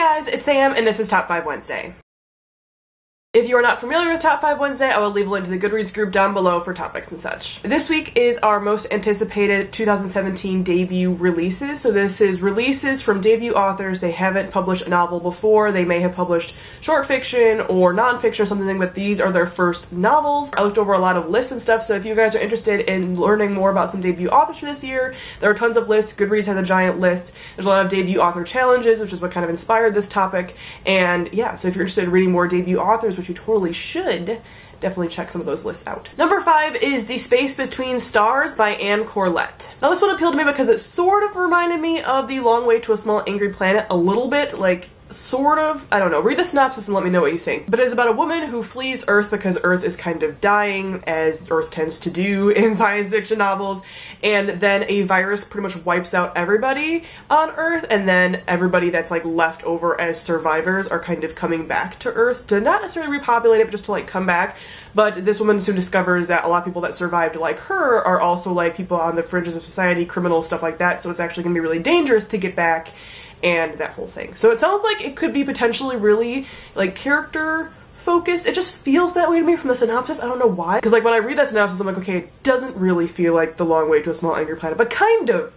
Hey guys, it's Sam and this is Top 5 Wednesday. If you are not familiar with Top 5 Wednesday, I will leave a link to the Goodreads group down below for topics and such. This week is our most anticipated 2017 debut releases. So this is releases from debut authors. They haven't published a novel before. They may have published short fiction or nonfiction or something, but these are their first novels. I looked over a lot of lists and stuff, so if you guys are interested in learning more about some debut authors for this year, there are tons of lists. Goodreads has a giant list. There's a lot of debut author challenges, which is what kind of inspired this topic. And yeah, so if you're interested in reading more debut authors, which you totally should, definitely check some of those lists out. Number 5 is The Space Between Stars by Anne Corlett. Now this one appealed to me because it sort of reminded me of The Long Way to a Small Angry Planet a little bit, like sort of, I don't know, read the synopsis and let me know what you think. But it's about a woman who flees Earth because Earth is kind of dying, as Earth tends to do in science fiction novels, and then a virus pretty much wipes out everybody on Earth, and then everybody that's like left over as survivors are kind of coming back to Earth to not necessarily repopulate it, but just to like come back. But this woman soon discovers that a lot of people that survived like her are also like people on the fringes of society, criminals, stuff like that, so it's actually gonna be really dangerous to get back and that whole thing. So it sounds like it could be potentially really like character focused. It just feels that way to me from the synopsis. I don't know why. Because like when I read that synopsis, I'm like, okay, it doesn't really feel like The Long Way to a Small Angry Planet, but kind of.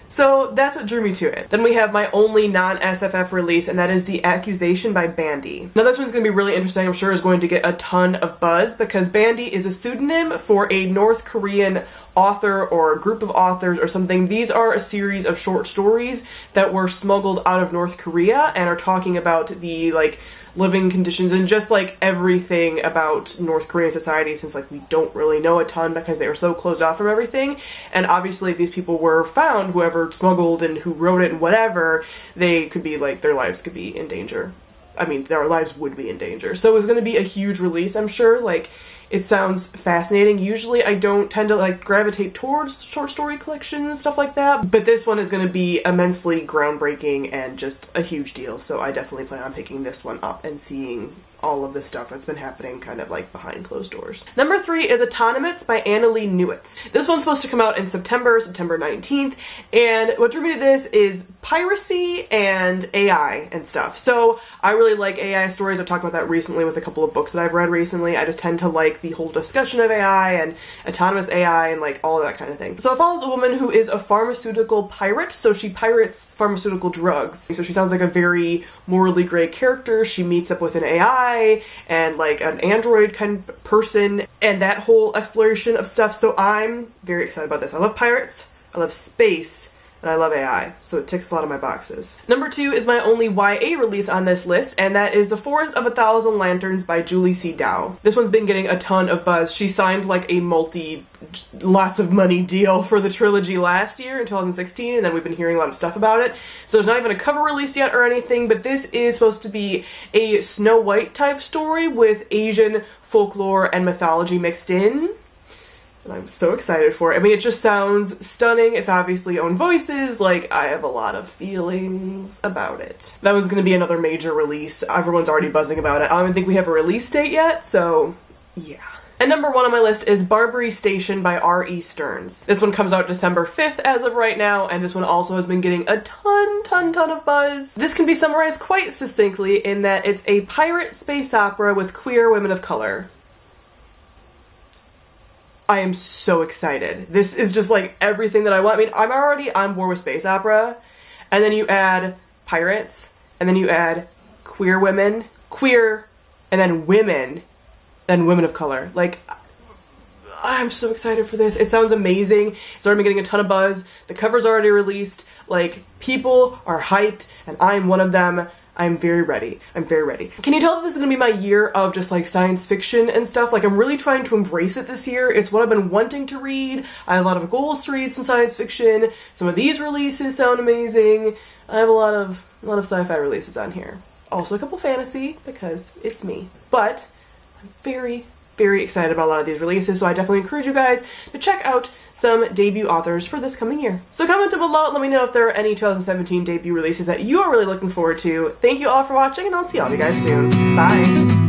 So that's what drew me to it. Then we have my only non-SFF release, and that is The Accusation by Bandy. Now this one's going to be really interesting. I'm sure is going to get a ton of buzz because Bandy is a pseudonym for a North Korean author or a group of authors or something. These are a series of short stories that were smuggled out of North Korea and are talking about the like living conditions and just like everything about North Korean society, since like we don't really know a ton because they were so closed off from everything. And obviously these people were found, whoever smuggled and who wrote it and whatever, they could be like, their lives could be in danger. I mean, their lives would be in danger. So it was going to be a huge release, I'm sure. Like, it sounds fascinating. Usually I don't tend to like gravitate towards short story collections, stuff like that, but this one is going to be immensely groundbreaking and just a huge deal, so I definitely plan on picking this one up and seeing all of this stuff that's been happening kind of like behind closed doors. Number 3 is Autonomous by Annalee Newitz. This one's supposed to come out in September 19th, and what drew me to this is piracy and AI and stuff. So I really like AI stories. I've talked about that recently with a couple of books that I've read recently. I just tend to like the whole discussion of AI and autonomous AI and like all of that kind of thing. So it follows a woman who is a pharmaceutical pirate, so she pirates pharmaceutical drugs. So she sounds like a very morally gray character. She meets up with an AI and like an android kind of person and that whole exploration of stuff. So I'm very excited about this. I love pirates, I love space, and I love AI, so it ticks a lot of my boxes. Number 2 is my only YA release on this list, and that is The Forest of a Thousand Lanterns by Julie C. Dow. This one's been getting a ton of buzz. She signed like a lots of money deal for the trilogy last year in 2016, and then we've been hearing a lot of stuff about it. So there's not even a cover release yet or anything, but this is supposed to be a Snow White type story with Asian folklore and mythology mixed in. And I'm so excited for it. I mean, it just sounds stunning. It's obviously own voices. Like, I have a lot of feelings about it. That one's gonna be another major release. Everyone's already buzzing about it. I don't even think we have a release date yet, so yeah. And number 1 on my list is Barbary Station by R.E. Stearns. This one comes out December 5th as of right now, and this one also has been getting a ton of buzz. This can be summarized quite succinctly in that it's a pirate space opera with queer women of color. I am so excited. This is just like everything that I want. I mean, I'm already on board with space opera, and then you add pirates, and then you add queer women, and then women of color. Like, I'm so excited for this. It sounds amazing. It's already been getting a ton of buzz. The cover's already released. Like, people are hyped, and I'm one of them. I'm very ready. I'm very ready. Can you tell that this is gonna be my year of just like science fiction and stuff? Like, I'm really trying to embrace it this year. It's what I've been wanting to read. I have a lot of goals to read some science fiction. Some of these releases sound amazing. I have a lot of sci-fi releases on here. Also a couple fantasy because it's me. But I'm very excited about a lot of these releases, so I definitely encourage you guys to check out some debut authors for this coming year. So comment down below, let me know if there are any 2017 debut releases that you are really looking forward to. Thank you all for watching, and I'll see all of you guys soon. Bye!